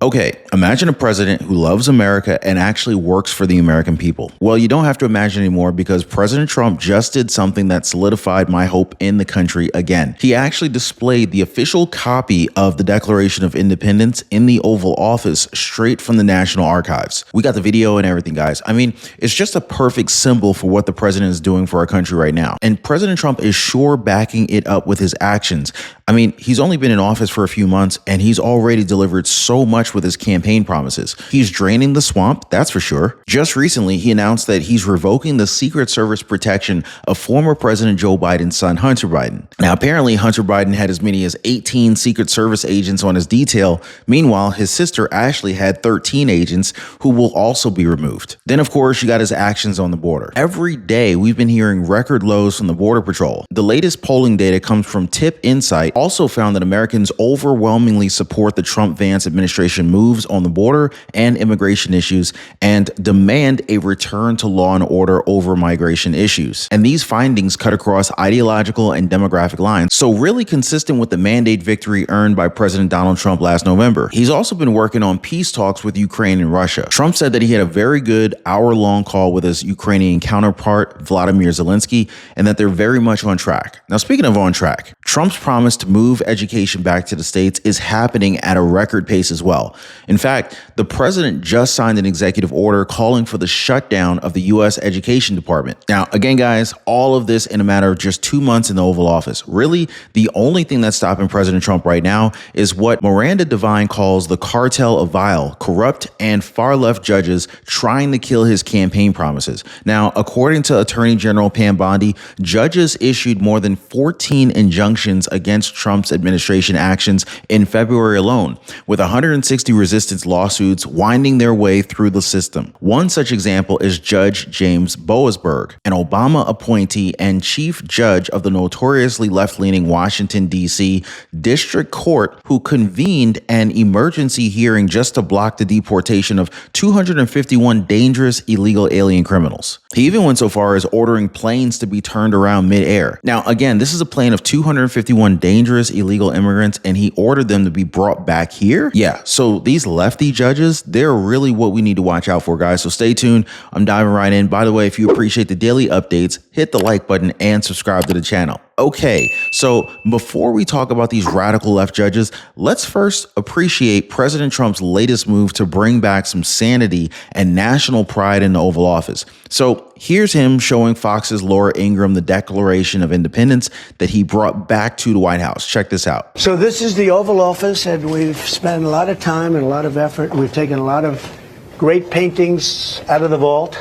Okay, imagine a president who loves America and actually works for the American people. Well, you don't have to imagine anymore because President Trump just did something that solidified my hope in the country again. He actually displayed the official copy of the Declaration of Independence in the Oval Office straight from the National Archives. We got the video and everything, guys. I mean, it's just a perfect symbol for what the president is doing for our country right now. And President Trump is sure backing it up with his actions. I mean, he's only been in office for a few months and he's already delivered so much with his campaign promises. He's draining the swamp, that's for sure. Just recently, he announced that he's revoking the Secret Service protection of former President Joe Biden's son, Hunter Biden. Now, apparently, Hunter Biden had as many as 18 Secret Service agents on his detail. Meanwhile, his sister Ashley had 13 agents who will also be removed. Then, of course, you got his actions on the border. Every day, we've been hearing record lows from the Border Patrol. The latest polling data comes from Tip Insight, also found that Americans overwhelmingly support the Trump-Vance administration moves on the border and immigration issues and demand a return to law and order over migration issues. And these findings cut across ideological and demographic lines, so really consistent with the mandate victory earned by President Donald Trump last November. He's also been working on peace talks with Ukraine and Russia. Trump said that he had a very good hour-long call with his Ukrainian counterpart, Vladimir Zelensky, and that they're very much on track. Now, speaking of on track, Trump's promise to move education back to the states is happening at a record pace as well. In fact, the president just signed an executive order calling for the shutdown of the U.S. Education Department. Now, again, guys, all of this in a matter of just 2 months in the Oval Office. Really, the only thing that's stopping President Trump right now is what Miranda Devine calls the cartel of vile, corrupt, and far-left judges trying to kill his campaign promises. Now, according to Attorney General Pam Bondi, judges issued more than 14 injunctions against Trump's administration actions in February alone, with 160 resistance lawsuits winding their way through the system. One such example is Judge James Boasberg, an Obama appointee and chief judge of the notoriously left-leaning Washington, D.C. District Court, who convened an emergency hearing just to block the deportation of 251 dangerous illegal alien criminals. He even went so far as ordering planes to be turned around mid-air. Now, again, this is a plane of 251 dangerous illegal immigrants, and he ordered them to be brought back here? Yeah, so these lefty judges, they're really what we need to watch out for, guys. So stay tuned. I'm diving right in. By the way, if you appreciate the daily updates, hit the like button and subscribe to the channel. Okay, so before we talk about these radical left judges, let's first appreciate President Trump's latest move to bring back some sanity and national pride in the Oval Office. So here's him showing Fox's Laura Ingraham the Declaration of Independence that he brought back to the White House. Check this out. So this is the Oval Office, and we've spent a lot of time and a lot of effort. We've taken a lot of great paintings out of the vault.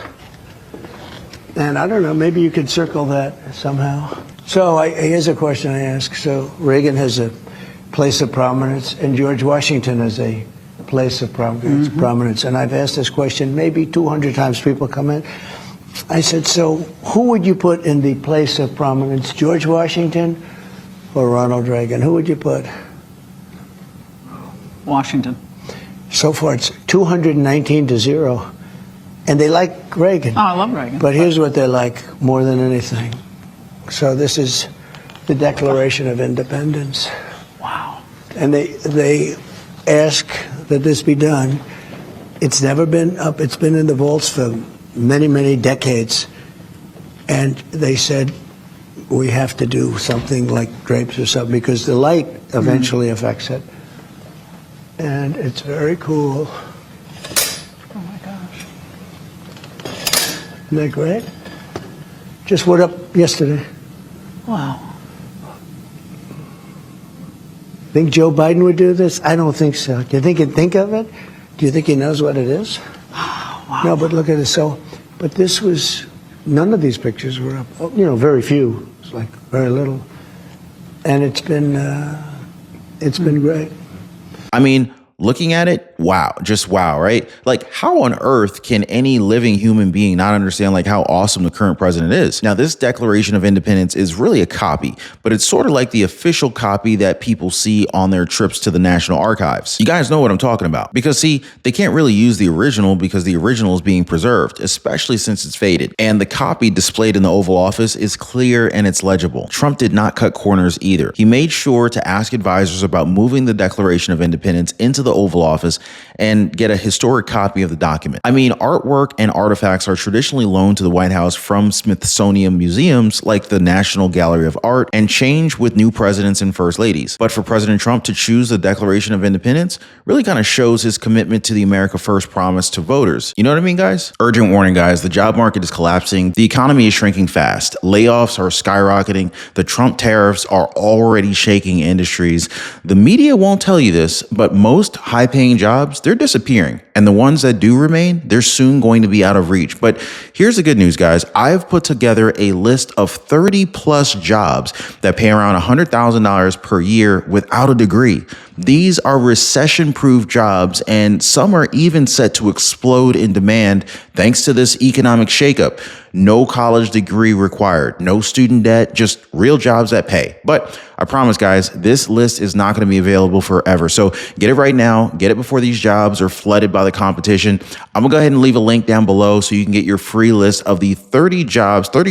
And I don't know, maybe you could circle that somehow. So here's a question I ask. So Reagan has a place of prominence, and George Washington has a place of prominence. And I've asked this question maybe 200 times. People come in. I said, so who would you put in the place of prominence, George Washington or Ronald Reagan? Who would you put? Washington. So far, it's 219-0. And they like Reagan. Oh, I love Reagan. But here's what they like more than anything. So this is the Declaration of Independence. Wow. And they ask that this be done. It's never been up. It's been in the vaults for many, many decades. And they said, we have to do something like drapes or something because the light eventually affects it. And it's very cool. Oh, my gosh. Isn't that great? Just went up yesterday. Wow. Think Joe Biden would do this? I don't think so. Do you think he'd think of it? Do you think he knows what it is? Wow. No, but look at it. So, but this was, none of these pictures were up. Oh, you know, very few. It's like very little. And it's been great. I mean, looking at it, wow, just wow, right? Like, how on earth can any living human being not understand like how awesome the current president is? Now, this Declaration of Independence is really a copy, but it's sort of like the official copy that people see on their trips to the National Archives. You guys know what I'm talking about because, see, they can't really use the original because the original is being preserved, especially since it's faded. And the copy displayed in the Oval Office is clear and it's legible. Trump did not cut corners either. He made sure to ask advisors about moving the Declaration of Independence into the the Oval Office and get a historic copy of the document. I mean, artwork and artifacts are traditionally loaned to the White House from Smithsonian museums like the National Gallery of Art and change with new presidents and first ladies. But for President Trump to choose the Declaration of Independence really kind of shows his commitment to the America First promise to voters. You know what I mean, guys? Urgent warning, guys. The job market is collapsing. The economy is shrinking fast. Layoffs are skyrocketing. The Trump tariffs are already shaking industries. The media won't tell you this, but most high-paying jobs, they're disappearing. And the ones that do remain, they're soon going to be out of reach. But here's the good news, guys. I've put together a list of 30 plus jobs that pay around $100,000 per year without a degree. These are recession-proof jobs, and some are even set to explode in demand thanks to this economic shakeup. No college degree required, no student debt, just real jobs that pay. But I promise, guys, this list is not going to be available forever. So get it right now. Get it before these jobs are flooded by the competition. I'm going to go ahead and leave a link down below so you can get your free list of the 30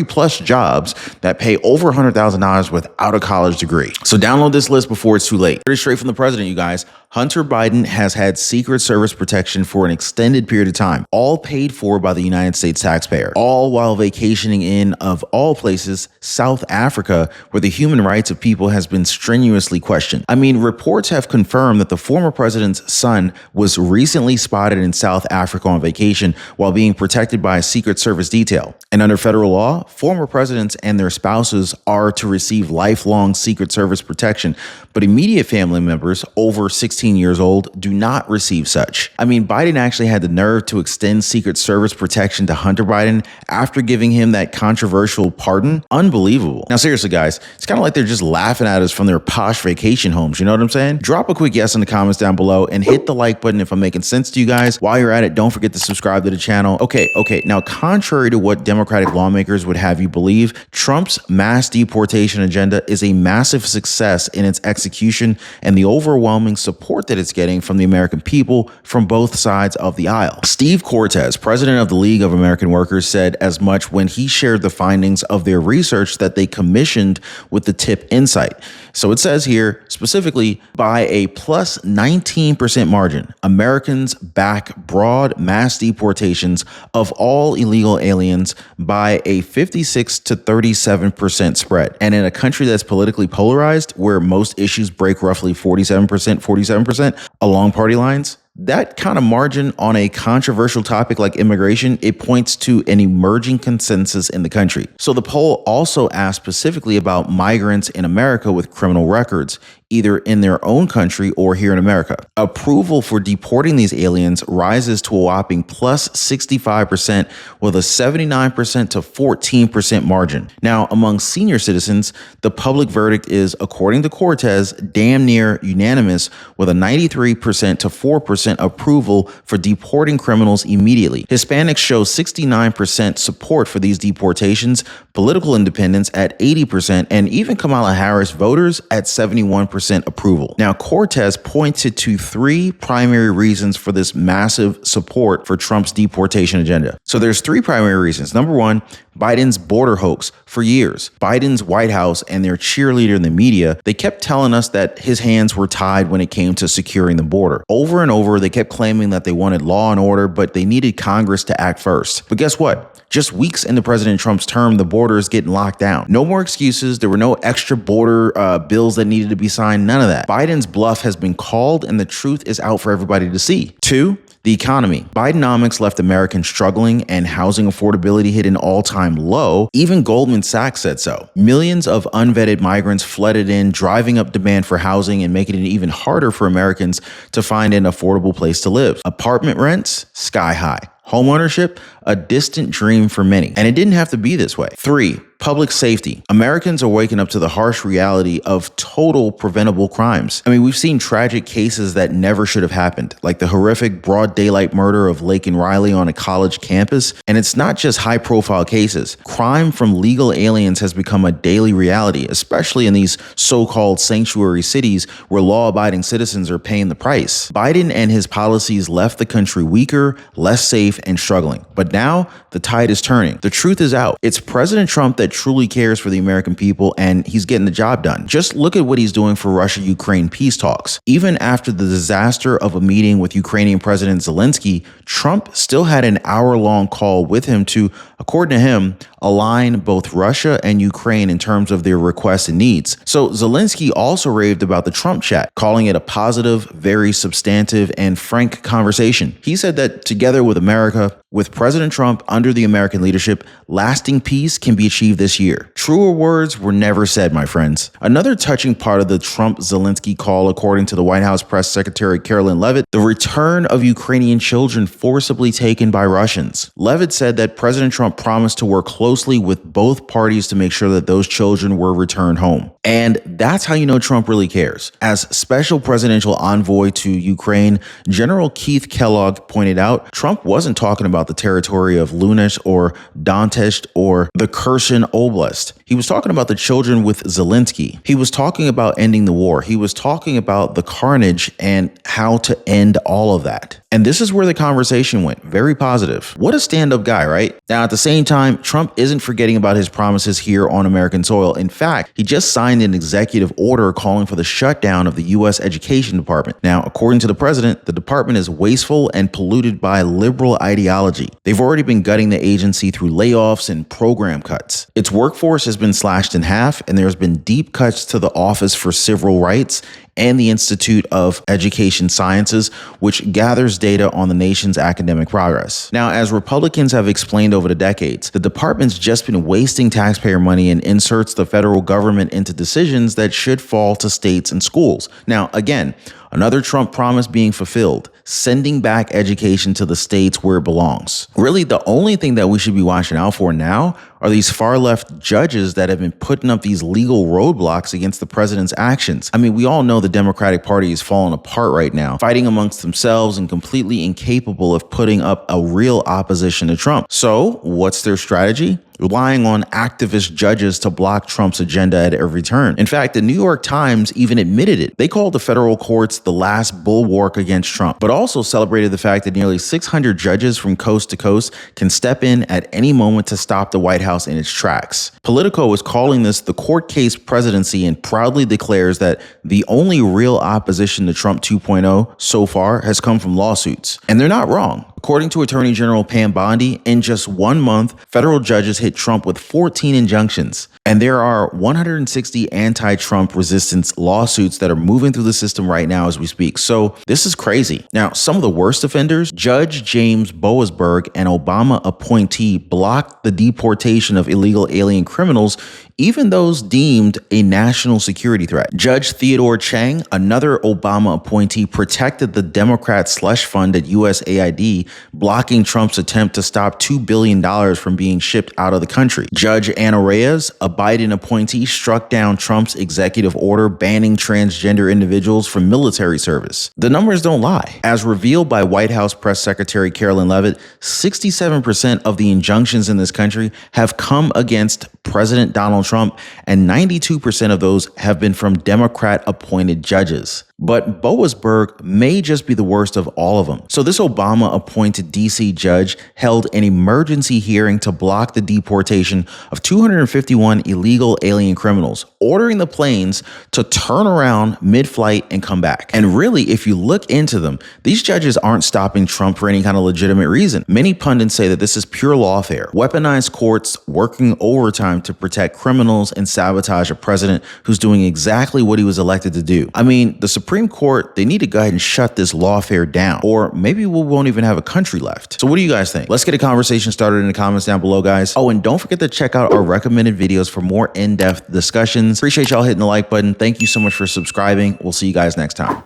plus jobs that pay over $100,000 without a college degree. So download this list before it's too late. Here's straight from the president, you guys. Hunter Biden has had Secret Service protection for an extended period of time, all paid for by the United States taxpayer, all while vacationing in, of all places, South Africa, where the human rights of people has been strenuously questioned. I mean, reports have confirmed that the former president's son was recently spotted in South Africa on vacation while being protected by a Secret Service detail. And under federal law, former presidents and their spouses are to receive lifelong Secret Service protection, but immediate family members over 16 years old do not receive such. I mean, Biden actually had the nerve to extend Secret Service protection to Hunter Biden after giving him that controversial pardon. Unbelievable. Now, seriously, guys, it's kind of like they're just laughing at us from their posh vacation homes. You know what I'm saying? Drop a quick yes in the comments down below and hit the like button if I'm making sense to you guys. While you're at it, don't forget to subscribe to the channel. Okay. Now, contrary to what Democratic lawmakers would have you believe, Trump's mass deportation agenda is a massive success in its execution and the overwhelming support that it's getting from the American people from both sides of the aisle. Steve Cortes, president of the League of American Workers, said as much when he shared the findings of their research that they commissioned with the TIP Insight. So it says here, specifically, by a plus 19% margin, Americans back broad mass deportations of all illegal aliens by a 56 to 37% spread. And in a country that's politically polarized, where most issues break roughly 47% along party lines, that kind of margin on a controversial topic like immigration, it points to an emerging consensus in the country. So the poll also asked specifically about migrants in America with criminal records, either in their own country or here in America. Approval for deporting these aliens rises to a whopping plus 65% with a 79% to 14% margin. Now, among senior citizens, the public verdict is, according to Cortes, damn near unanimous with a 93% to 4% approval for deporting criminals immediately. Hispanics show 69% support for these deportations, political independents at 80%, and even Kamala Harris voters at 71% approval. Now, Cortes pointed to three primary reasons for this massive support for Trump's deportation agenda. So there's three primary reasons. Number one, Biden's border hoax. For years, Biden's White House and their cheerleader in the media, they kept telling us that his hands were tied when it came to securing the border. Over and over, they kept claiming that they wanted law and order, but they needed Congress to act first. But guess what? Just weeks into President Trump's term, the border is getting locked down. No more excuses. There were no extra border bills that needed to be signed. None of that. Biden's bluff has been called and the truth is out for everybody to see. Two, the economy. Bidenomics left Americans struggling and housing affordability hit an all-time low. Even Goldman Sachs said so. Millions of unvetted migrants flooded in, driving up demand for housing and making it even harder for Americans to find an affordable place to live. Apartment rents, sky high. Homeownership, a distant dream for many. And it didn't have to be this way. 3, public safety. Americans are waking up to the harsh reality of total preventable crimes. I mean, we've seen tragic cases that never should have happened, like the horrific broad daylight murder of Laken Riley on a college campus. And it's not just high profile cases. Crime from legal aliens has become a daily reality, especially in these so-called sanctuary cities where law-abiding citizens are paying the price. Biden and his policies left the country weaker, less safe, and struggling. But now the tide is turning. The truth is out. It's President Trump that that truly cares for the American people, and he's getting the job done. Just look at what he's doing for Russia-Ukraine peace talks. Even after the disaster of a meeting with Ukrainian President Zelensky, Trump still had an hour-long call with him to, according to him, align both Russia and Ukraine in terms of their requests and needs. So Zelensky also raved about the Trump chat, calling it a positive, very substantive, and frank conversation. He said that together with America, with President Trump under the American leadership, lasting peace can be achieved this year. Truer words were never said, my friends. Another touching part of the Trump-Zelensky call, according to the White House press secretary Caroline Leavitt, the return of Ukrainian children forcibly taken by Russians. Leavitt said that President Trump promised to work closely with both parties to make sure that those children were returned home. And that's how you know Trump really cares. As special presidential envoy to Ukraine, General Keith Kellogg pointed out, Trump wasn't talking about the territory of Luhansk or Donetsk or the Kherson Oblast. He was talking about the children with Zelensky. He was talking about ending the war. He was talking about the carnage and how to end all of that. And this is where the conversation went. Very positive. What a stand-up guy, right? Now, at the same time, Trump isn't forgetting about his promises here on American soil. In fact, he just signed an executive order calling for the shutdown of the U.S. Education Department. Now, according to the president, the department is wasteful and polluted by liberal ideology. They've already been gutting the agency through layoffs and program cuts. Its workforce has been slashed in half, and there's been deep cuts to the Office for Civil Rights and the Institute of Education Sciences, which gathers data on the nation's academic progress. Now, as Republicans have explained over the decades, the department's just been wasting taxpayer money and inserts the federal government into decisions that should fall to states and schools. Now, again, another Trump promise being fulfilled, sending back education to the states where it belongs. Really, the only thing that we should be watching out for now are these far-left judges that have been putting up these legal roadblocks against the president's actions. I mean, we all know the Democratic Party is falling apart right now, fighting amongst themselves and completely incapable of putting up a real opposition to Trump. So, what's their strategy? Relying on activist judges to block Trump's agenda at every turn. In fact, the New York Times even admitted it. They called the federal courts the last bulwark against Trump, but also celebrated the fact that nearly 600 judges from coast to coast can step in at any moment to stop the White House in its tracks. Politico is calling this the court case presidency and proudly declares that the only real opposition to Trump 2.0 so far has come from lawsuits. And they're not wrong. According to Attorney General Pam Bondi, in just 1 month, federal judges hit Trump with 14 injunctions. And there are 160 anti-Trump resistance lawsuits that are moving through the system right now as we speak. So this is crazy. Now, some of the worst offenders, Judge James Boasberg, an Obama appointee, blocked the deportation of illegal alien criminals, even those deemed a national security threat. Judge Theodore Chang, another Obama appointee, protected the Democrat slush fund at USAID, blocking Trump's attempt to stop $2 billion from being shipped out of the country. Judge Anna Reyes, a Biden appointee, struck down Trump's executive order banning transgender individuals from military service. The numbers don't lie. As revealed by White House Press Secretary Caroline Leavitt, 67% of the injunctions in this country have come against President Donald Trump, and 92% of those have been from Democrat-appointed judges. But Boasberg may just be the worst of all of them. So this Obama-appointed D.C. judge held an emergency hearing to block the deportation of 251 illegal alien criminals, ordering the planes to turn around mid-flight and come back. And really, if you look into them, these judges aren't stopping Trump for any kind of legitimate reason. Many pundits say that this is pure lawfare, weaponized courts working overtime to protect criminals and sabotage a president who's doing exactly what he was elected to do. I mean, the Supreme Court, they need to go ahead and shut this lawfare down, or maybe we won't even have a country left. So what do you guys think? Let's get a conversation started in the comments down below, guys. Oh, and don't forget to check out our recommended videos for more in-depth discussions. Appreciate y'all hitting the like button. Thank you so much for subscribing. We'll see you guys next time.